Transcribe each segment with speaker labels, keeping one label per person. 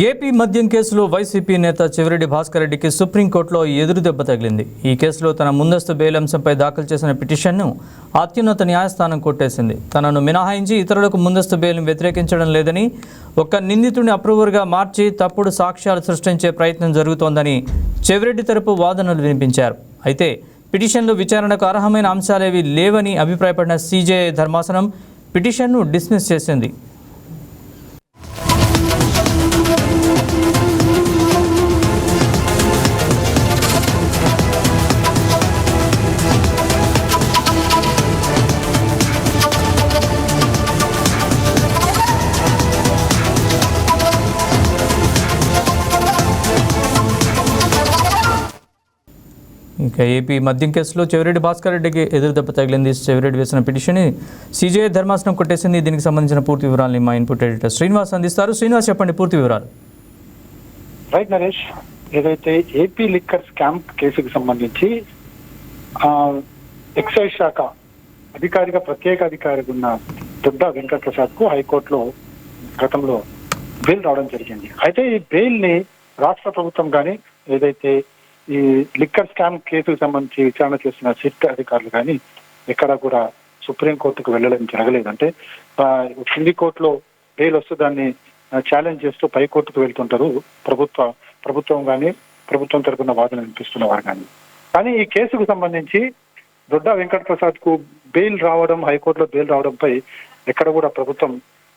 Speaker 1: AP మద్యం కేసులో YCP నేత చెవిరెడ్డి భాస్కర్ రెడ్డికి సుప్రీంకోర్టులో ఎదురుదెబ్బ తగిలింది. ఈ కేసులో తన ముందస్తు బెయిల్ అంశంపై దాఖలు చేసిన పిటిషన్ను అత్యున్నత న్యాయస్థానం కొట్టేసింది. తనను మినహాయించి ఇతరులకు ముందస్తు బెయిల్ను వ్యతిరేకించడం లేదని, ఒక్క నిందితుడిని అప్రూవర్గా మార్చి తప్పుడు సాక్ష్యాలు సృష్టించే ప్రయత్నం జరుగుతోందని చెవిరెడ్డి తరపు వాదనలు వినిపించారు. అయితే పిటిషన్లో విచారణకు అర్హమైన అంశాలేవీ లేవని అభిప్రాయపడిన సీజేఐ ధర్మాసనం పిటిషన్ను డిస్మిస్ చేసింది. ఇక ఏపీ మద్యం కేసులో చెవిరెడ్డి భాస్కర్ రెడ్డికి ఎదురుదెబ్బ తగిలింది. చెవిరెడ్డి వేసిన పిటిషన్ సీజేఐ ధర్మాసనం కొట్టేసింది. దీనికి సంబంధించిన పూర్తి వివరాలని మా ఇన్పుట్ ఎడిటర్ శ్రీనివాస్ అందిస్తారు. శ్రీనివాస్, చెప్పండి పూర్తి వివరాలు.
Speaker 2: రైట్ నరేష్, ఏదైతే ఏపీ లిక్కర్ స్కామ్ కేసుకు సంబంధించి ఎక్సైజ్ శాఖ ప్రత్యేక అధికారిగా ఉన్న దొడ్డ వెంకట్ ప్రసాద్ కు హైకోర్టులో గతంలో బెయిల్ రావడం జరిగింది. అయితే ఈ బెయిల్ ని రాష్ట్ర ప్రభుత్వం కానీ, ఏదైతే ఈ లిక్కర్ స్కామ్ కేసుకు సంబంధించి విచారణ చేస్తున్న సిట్ అధికారులు కానీ ఎక్కడ కూడా సుప్రీంకోర్టుకు వెళ్ళడం జరగలేదు. అంటే కింది కోర్టులో బెయిల్ వస్తూ దాన్ని ఛాలెంజ్ చేస్తూ పై కోర్టుకు వెళ్తుంటారు ప్రభుత్వం కానీ, ప్రభుత్వం తరపున వాదన వినిపిస్తున్న వారు కానీ ఈ కేసుకు సంబంధించి దొడ్డ వెంకట్ ప్రసాద్ కు బెయిల్ రావడం, హైకోర్టులో బెయిల్ రావడంపై ఎక్కడ కూడా ప్రభుత్వం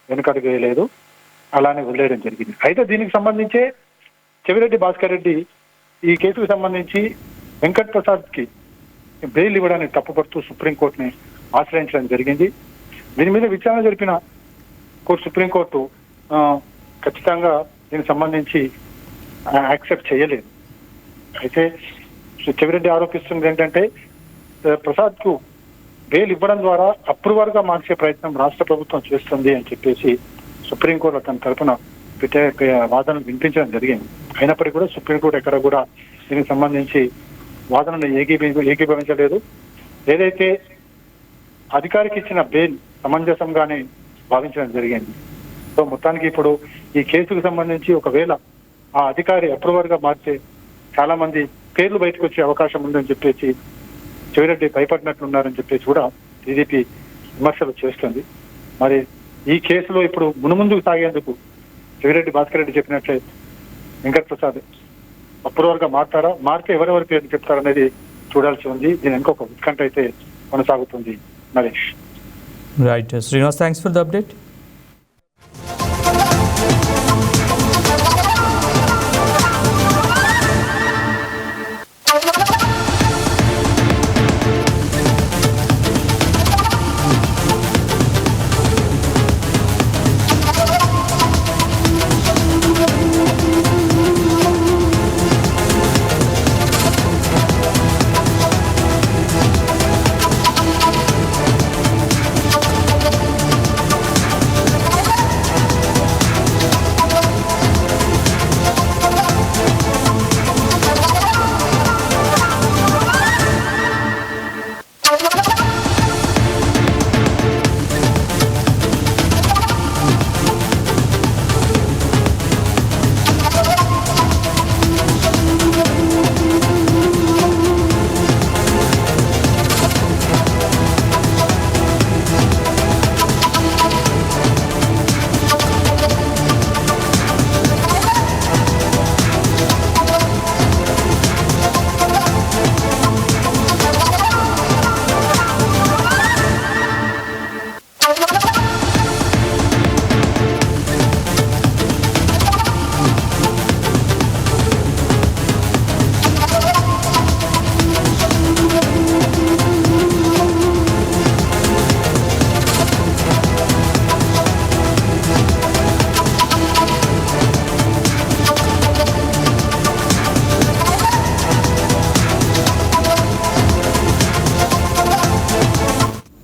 Speaker 2: వెనుకడుగు వేయలేదు, అలానే వదిలేయడం జరిగింది. అయితే దీనికి సంబంధించే చెవిరెడ్డి భాస్కర్ రెడ్డి ఈ కేసుకు సంబంధించి వెంకట్ ప్రసాద్ కి బెయిల్ ఇవ్వడానికి తప్పుపడుతూ సుప్రీంకోర్టుని ఆశ్రయించడం జరిగింది. దీని మీద విచారణ జరిపిన సుప్రీంకోర్టు ఖచ్చితంగా దీనికి సంబంధించి యాక్సెప్ట్ చేయలేదు. అయితే చెవిరెడ్డి ఆరోపిస్తుంది ఏంటంటే ప్రసాద్ కు బెయిల్ ఇవ్వడం ద్వారా అప్రూవర్ గా మార్చే ప్రయత్నం రాష్ట్ర ప్రభుత్వం చేస్తుంది అని చెప్పేసి సుప్రీంకోర్టు తన తరఫున వాదనలు వినిపించడం జరిగింది. అయినప్పటికీ కూడా సుప్రీంకోర్టు ఎక్కడ కూడా దీనికి సంబంధించి వాదనలు ఏకీభవించలేదు. ఏదైతే అధికారికి ఇచ్చిన బెయిల్ సమంజసంగానే భావించడం జరిగింది. సో మొత్తానికి ఇప్పుడు ఈ కేసుకు సంబంధించి ఒకవేళ ఆ అధికారి అప్రూవర్ గా మార్చే చాలా మంది పేర్లు బయటకు వచ్చే అవకాశం ఉందని చెప్పేసి చెవిరెడ్డి భయపడినట్లున్నారని చెప్పేసి కూడా టీడీపీ విమర్శలు చేస్తుంది. మరి ఈ కేసులో ఇప్పుడు మునుముందుకు సాగేందుకు చెవిరెడ్డి భాస్కర్ రెడ్డి చెప్పినట్లే వెంకట్ ప్రసాద్ అప్రూవర్ గా మారితే ఎవరెవరి పేరు చెప్తారనేది చూడాల్సి ఉంది. దీని ఇంకొక ఉత్కంఠ అయితే కొనసాగుతుంది. Naresh.
Speaker 1: Right Srinivas, thanks for the update.